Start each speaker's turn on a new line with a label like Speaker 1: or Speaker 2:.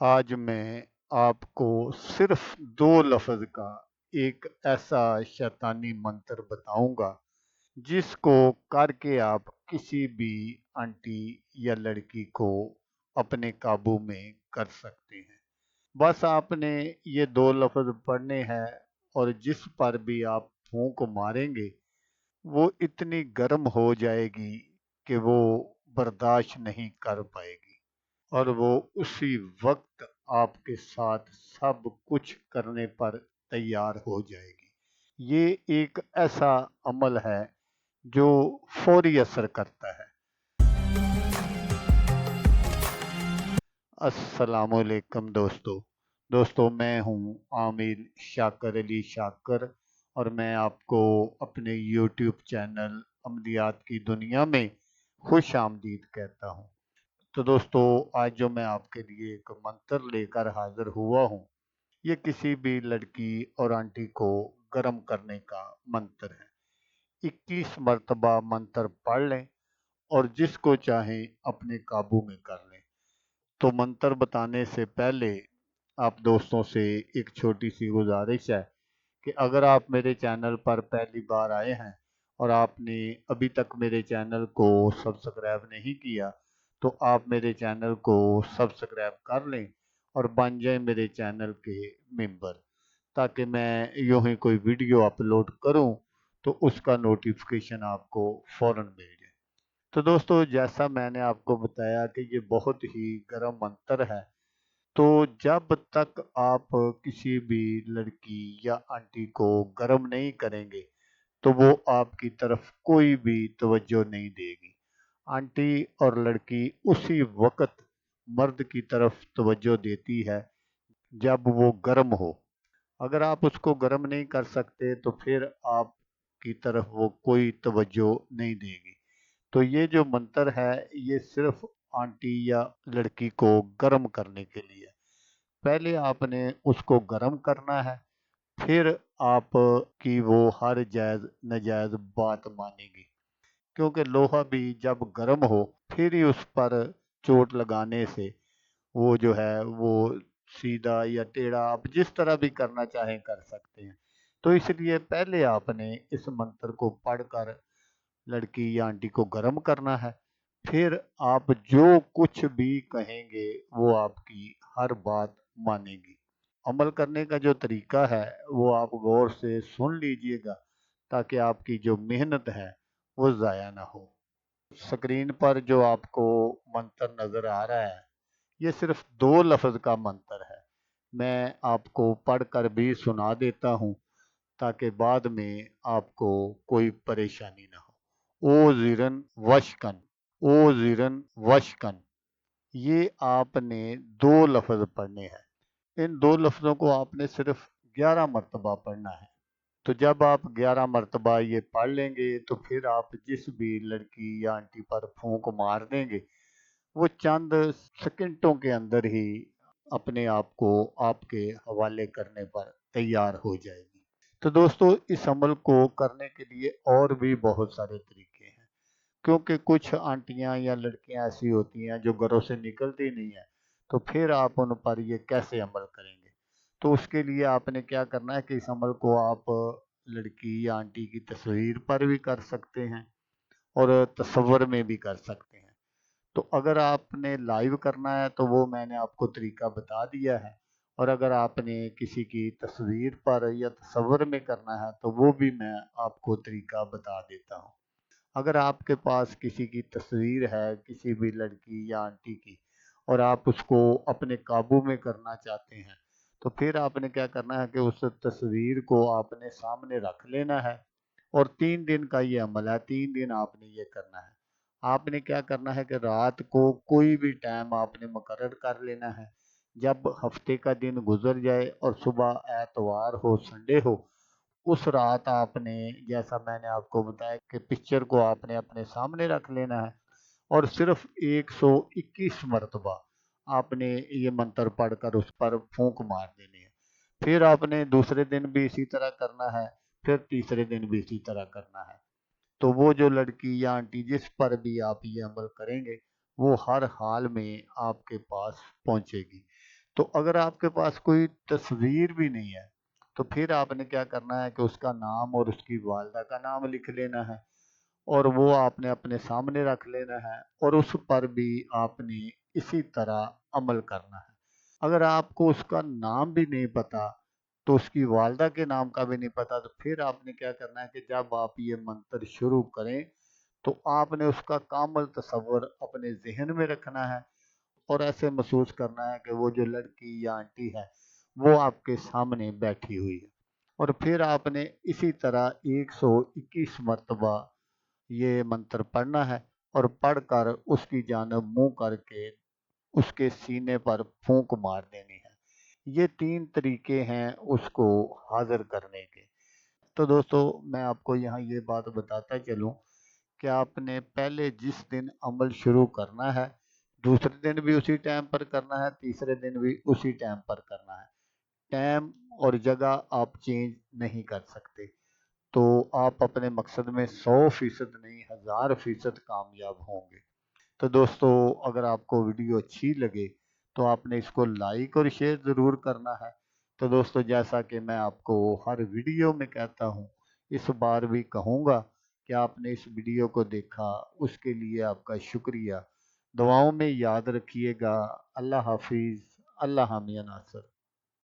Speaker 1: आज मैं आपको सिर्फ 2 लफ्ज़ का एक ऐसा शैतानी मंत्र बताऊंगा जिसको करके आप किसी भी आंटी या लड़की को अपने काबू में कर सकते हैं। बस आपने ये 2 लफ्ज़ पढ़ने हैं और जिस पर भी आप फूंक मारेंगे वो इतनी गर्म हो जाएगी कि वो बर्दाश्त नहीं कर पाएगी और वो उसी वक्त आपके साथ सब कुछ करने पर तैयार हो जाएगी। ये एक ऐसा अमल है जो फौरी असर करता है। अस्सलामुअलैकुम दोस्तों, मैं हूँ आमिर शाकर अली शाकर और मैं आपको अपने यूट्यूब चैनल अमलियात की दुनिया में खुश आमदीद कहता हूँ। तो दोस्तों, आज जो मैं आपके लिए एक मंत्र लेकर हाजिर हुआ हूँ, ये किसी भी लड़की और आंटी को गर्म करने का मंत्र है। 21 मर्तबा मंत्र पढ़ लें और जिसको चाहें अपने काबू में कर लें। तो मंत्र बताने से पहले आप दोस्तों से एक छोटी सी गुजारिश है कि अगर आप मेरे चैनल पर पहली बार आए हैं और आपने अभी तक मेरे चैनल को सब्सक्राइब नहीं किया, तो आप मेरे चैनल को सब्सक्राइब कर लें और बन जाएं मेरे चैनल के मेंबर, ताकि मैं यूं ही कोई वीडियो अपलोड करूं तो उसका नोटिफिकेशन आपको फ़ौरन मिल जाए। तो दोस्तों, जैसा मैंने आपको बताया कि ये बहुत ही गर्म मंत्र है। तो जब तक आप किसी भी लड़की या आंटी को गर्म नहीं करेंगे तो वो आपकी तरफ कोई भी तवज्जो नहीं देगी। आंटी और लड़की उसी वक्त मर्द की तरफ तवज्जो देती है जब वो गर्म हो। अगर आप उसको गर्म नहीं कर सकते तो फिर आपकी तरफ वो कोई तवज्जो नहीं देगी। तो ये जो मंत्र है, ये सिर्फ आंटी या लड़की को गर्म करने के लिए है। पहले आपने उसको गर्म करना है, फिर आपकी वो हर जायज़ नाजायज़ बात मानेगी। क्योंकि लोहा भी जब गर्म हो फिर ही उस पर चोट लगाने से वो जो है वो सीधा या टेढ़ा आप जिस तरह भी करना चाहें कर सकते हैं। तो इसलिए पहले आपने इस मंत्र को पढ़कर लड़की या आंटी को गर्म करना है। फिर आप जो कुछ भी कहेंगे वो आपकी हर बात मानेगी। अमल करने का जो तरीका है वो आप गौर से सुन लीजिएगा, ताकि आपकी जो मेहनत है वो ज़ाया ना हो। स्क्रीन पर जो आपको मंत्र नज़र आ रहा है, ये सिर्फ 2 लफ्ज़ का मंत्र है। मैं आपको पढ़कर भी सुना देता हूँ ताकि बाद में आपको कोई परेशानी ना हो। ओ ज़िरन वशकन, ओ ज़िरन वशकन, ये आपने 2 लफ्ज़ पढ़ने हैं। इन 2 लफ्ज़ों को आपने सिर्फ 11 मरतबा पढ़ना है। तो जब आप 11 मरतबा ये पढ़ लेंगे तो फिर आप जिस भी लड़की या आंटी पर फूंक मार देंगे, वो चंद सेकंडों के अंदर ही अपने आप को आपके हवाले करने पर तैयार हो जाएगी। तो दोस्तों, इस अमल को करने के लिए और भी बहुत सारे तरीके हैं, क्योंकि कुछ आंटियां या लड़कियां ऐसी होती हैं जो घरों से निकलती नहीं है। तो फिर आप उन पर ये कैसे अमल करेंगे? तो उसके लिए आपने क्या करना है कि इस अमल को आप लड़की या आंटी की तस्वीर पर भी कर सकते हैं और तस्वर में भी कर सकते हैं। तो अगर आपने लाइव करना है तो वो मैंने आपको तरीका बता दिया है, और अगर आपने किसी की तस्वीर पर या तस्वर में करना है तो वो भी मैं आपको तरीका बता देता हूँ। अगर आपके पास किसी की तस्वीर है, किसी भी लड़की या आंटी की, और आप उसको अपने काबू में करना चाहते हैं, तो फिर आपने क्या करना है कि उस तस्वीर को आपने सामने रख लेना है। और 3 दिन का ये अमल है, 3 दिन आपने ये करना है। आपने क्या करना है कि रात को कोई भी टाइम आपने मुकर्रर कर लेना है। जब हफ्ते का दिन गुजर जाए और सुबह एतवार हो, संडे हो, उस रात आपने, जैसा मैंने आपको बताया कि पिक्चर को आपने अपने सामने रख लेना है और सिर्फ 121 मरतबा आपने ये मंत्र पढ़कर उस पर फूंक मार देनी है। फिर आपने दूसरे दिन भी इसी तरह करना है, फिर तीसरे दिन भी इसी तरह करना है। तो वो जो लड़की या आंटी जिस पर भी आप ये अमल करेंगे, वो हर हाल में आपके पास पहुंचेगी। तो अगर आपके पास कोई तस्वीर भी नहीं है तो फिर आपने क्या करना है कि उसका नाम और उसकी वालदा का नाम लिख लेना है और वो आपने अपने सामने रख लेना है और उस पर भी आपने इसी तरह अमल करना है। अगर आपको उसका नाम भी नहीं पता तो उसकी वालदा के नाम का भी नहीं पता तो फिर आपने क्या करना है कि जब आप ये मंत्र शुरू करें तो आपने उसका कामल तसव्वुर अपने जहन में रखना है और ऐसे महसूस करना है कि वो जो लड़की या आंटी है वो आपके सामने बैठी हुई है। और फिर आपने इसी तरह 121 मरतबा ये मंत्र पढ़ना है और पढ़कर उसकी जानब मुंह करके उसके सीने पर फूंक मार देनी है। ये 3 तरीके हैं उसको हाज़िर करने के। तो दोस्तों मैं आपको यहाँ ये बात बताता चलूँ कि आपने पहले जिस दिन अमल शुरू करना है, दूसरे दिन भी उसी टाइम पर करना है, तीसरे दिन भी उसी टाइम पर करना है। टाइम और जगह आप चेंज नहीं कर सकते। तो आप अपने मकसद में 100% नहीं 1000% कामयाब होंगे। तो दोस्तों अगर आपको वीडियो अच्छी लगे तो आपने इसको लाइक और शेयर ज़रूर करना है। तो दोस्तों जैसा कि मैं आपको हर वीडियो में कहता हूँ, इस बार भी कहूँगा कि आपने इस वीडियो को देखा उसके लिए आपका शुक्रिया। दुआओं में याद रखिएगा। अल्लाह हाफिज़। अल्लाह हामिया नासर।